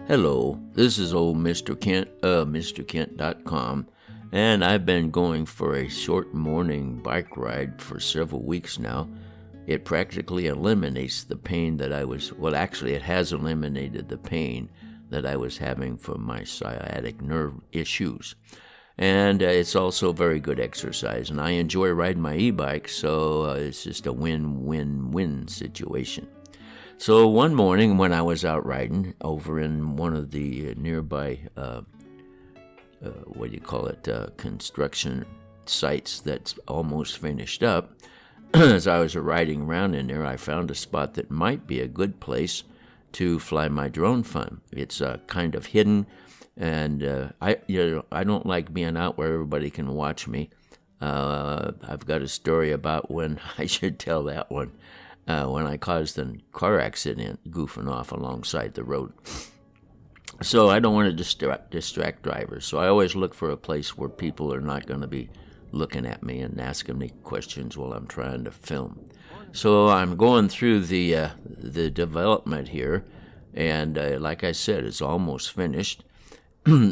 Hello, this is old Mr. Kent of MrKent.com, and I've been going for a short morning bike ride for several weeks now. It practically eliminates the pain that it has eliminated the pain that I was having from my sciatic nerve issues. And it's also very good exercise, and I enjoy riding my e-bike, so it's just a win-win-win situation. So one morning when I was out riding over in one of the nearby, construction sites that's almost finished up, as I was riding around in there, I found a spot that might be a good place to fly my drone from. It's kind of hidden, and I don't like being out where everybody can watch me. I've got a story about when I should tell that one. When I caused a car accident goofing off alongside the road. So I don't want to distract drivers. So I always look for a place where people are not going to be looking at me and asking me questions while I'm trying to film. So I'm going through the development here, and like I said, it's almost finished.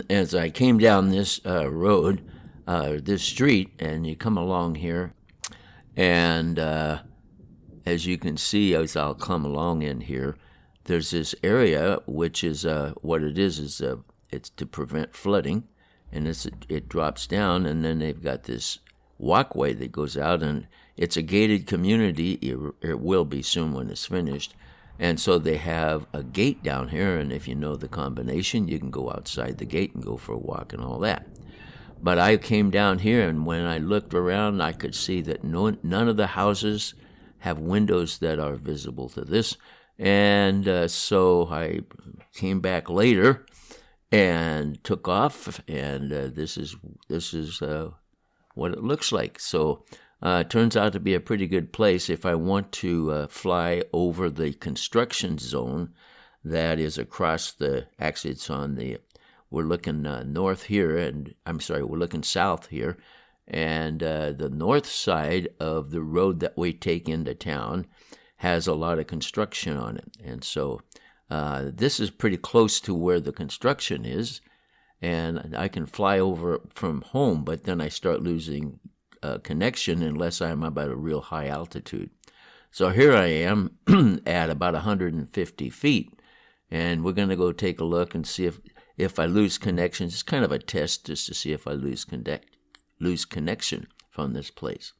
As I came down this road, this street, and you come along here, and as you can see, as I'll come along in here, there's this area which is what it is it's to prevent flooding, and it drops down, and then they've got this walkway that goes out, and it's a gated community. It will be soon when it's finished, and so they have a gate down here, and if you know the combination, you can go outside the gate and go for a walk and all that. But I came down here, and when I looked around, I could see that none of the houses have windows that are visible to this, and so I came back later and took off, and this is what it looks like. So it turns out to be a pretty good place if I want to fly over the construction zone that is across actually it's we're looking north here, and we're looking south here. And the north side of the road that we take into town has a lot of construction on it. And so this is pretty close to where the construction is, and I can fly over from home, but then I start losing connection unless I'm about a real high altitude. So here I am at about 150 feet, and we're going to go take a look and see if I lose connection. It's kind of a test just to see if I lose connection from this place.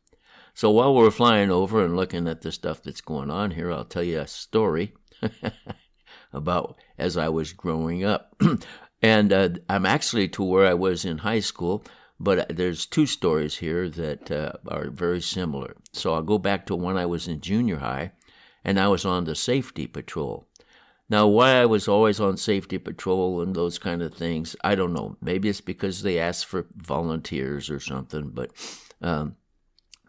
So while we're flying over and looking at the stuff that's going on here, I'll tell you a story about as I was growing up. And I'm actually to where I was in high school, but there's two stories here that are very similar. So I'll go back to when I was in junior high, and I was on the safety patrol. Now, why I was always on safety patrol and those kind of things, I don't know. Maybe it's because they asked for volunteers or something. But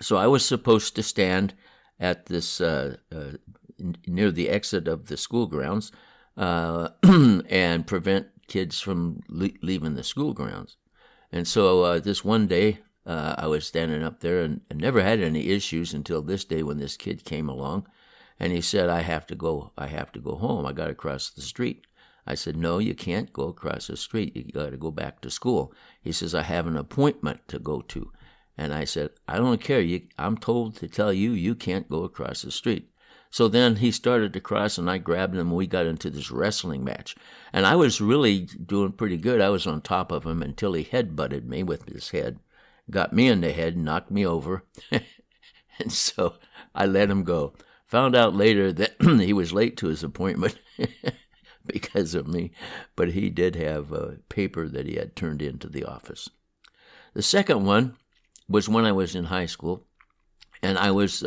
so I was supposed to stand at this near the exit of the school grounds and prevent kids from leaving the school grounds. And so this one day I was standing up there and never had any issues until this day when this kid came along. And he said, I have to go home. I got to cross the street. I said, no, you can't go across the street. You got to go back to school. He says, I have an appointment to go to. And I said, I don't care. I'm told to tell you, you can't go across the street. So then he started to cross, and I grabbed him, and we got into this wrestling match. And I was really doing pretty good. I was on top of him until he headbutted me with his head, got me in the head, knocked me over. And so I let him go. Found out later that he was late to his appointment because of me, but he did have a paper that he had turned into the office. The second one was when I was in high school, and I was,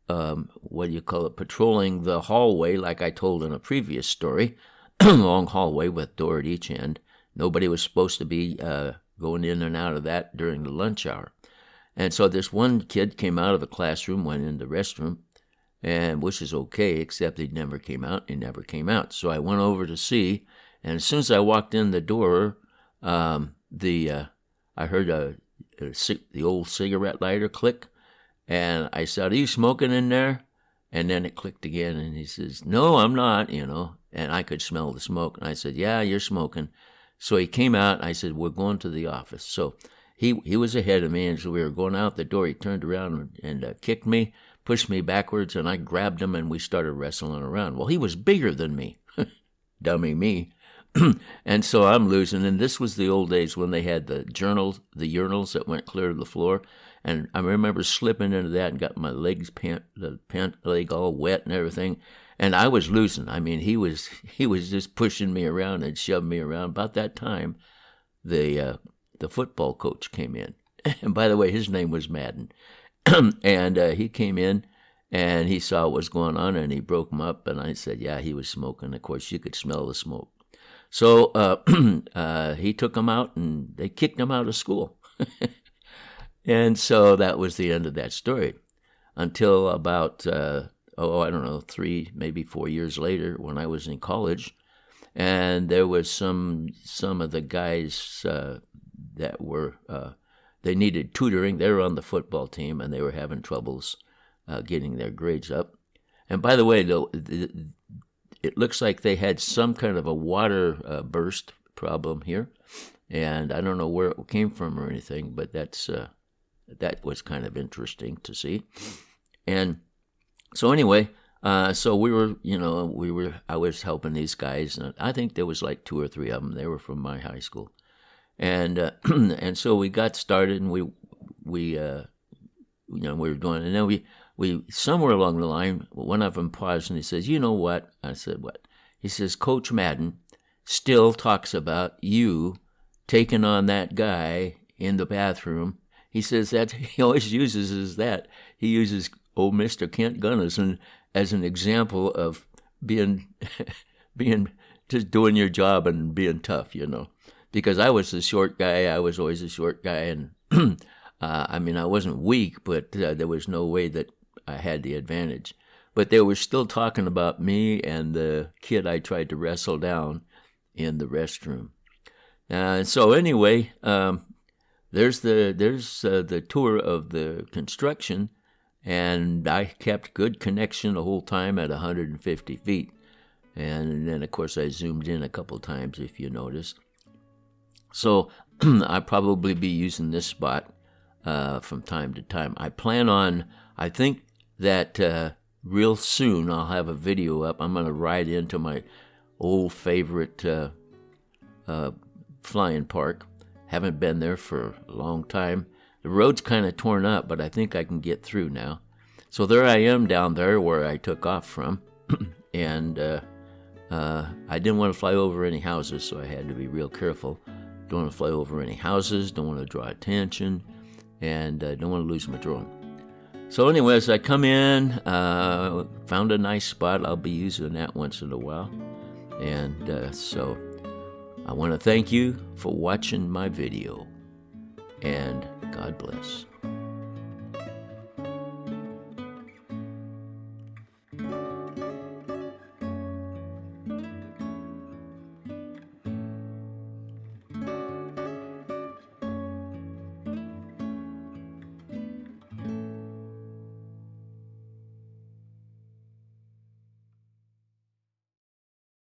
patrolling the hallway like I told in a previous story, long hallway with door at each end. Nobody was supposed to be going in and out of that during the lunch hour. And so this one kid came out of the classroom, went in the restroom, and which is okay, except he never came out. So I went over to see, and as soon as I walked in the door, I heard the old cigarette lighter click, And I said, "Are you smoking in there?" And then it clicked again, and he says, "No, I'm not," And I could smell the smoke. And I said, "Yeah, you're smoking." So he came out, and I said, "We're going to the office." So he was ahead of me, and so we were going out the door. He turned around and kicked me, pushed me backwards, and I grabbed him, and we started wrestling around. Well, he was bigger than me. Dummy me. And so I'm losing. And this was the old days when they had the urinals that went clear to the floor. And I remember slipping into that and got my legs, the pant leg all wet and everything. And I was losing. I mean, he was just pushing me around and shoving me around. About that time, the football coach came in. And by the way, his name was Madden. And he came in and he saw what was going on and he broke him up. And I said, yeah, he was smoking. Of course, you could smell the smoke. So he took him out and they kicked him out of school. And so that was the end of that story until about, I don't know, 3, maybe 4 years later when I was in college. And there was some of the guys that were, they needed tutoring. They were on the football team and they were having troubles getting their grades up. And by the way, it looks like they had some kind of a water burst problem here. And I don't know where it came from or anything, but that was kind of interesting to see. And so anyway, so I was helping these guys, and I think there was like 2 or 3 of them. They were from my high school. And and so we got started, and we were doing, and then we somewhere along the line, one of them paused and he says, "You know what?" I said, "What?" He says, "Coach Madden still talks about you taking on that guy in the bathroom." He says that he always uses that. He uses old Mr. Kent Gunn as an example of being just doing your job and being tough, Because I was the short guy. I was always a short guy, and I mean, I wasn't weak, but there was no way that I had the advantage. But they were still talking about me and the kid I tried to wrestle down in the restroom. So anyway, there's the tour of the construction, and I kept good connection the whole time at 150 feet. And then, of course, I zoomed in a couple times, if you noticed. So I'll probably be using this spot from time to time. I think that real soon I'll have a video up. I'm going to ride into my old favorite flying park. Haven't been there for a long time. The road's kind of torn up, but I think I can get through now. So there I am down there where I took off from. And I didn't want to fly over any houses, so I had to be real careful. Don't want to fly over any houses, don't want to draw attention, and don't want to lose my drone. So anyways, I come in, found a nice spot. I'll be using that once in a while. And so I want to thank you for watching my video, and God bless.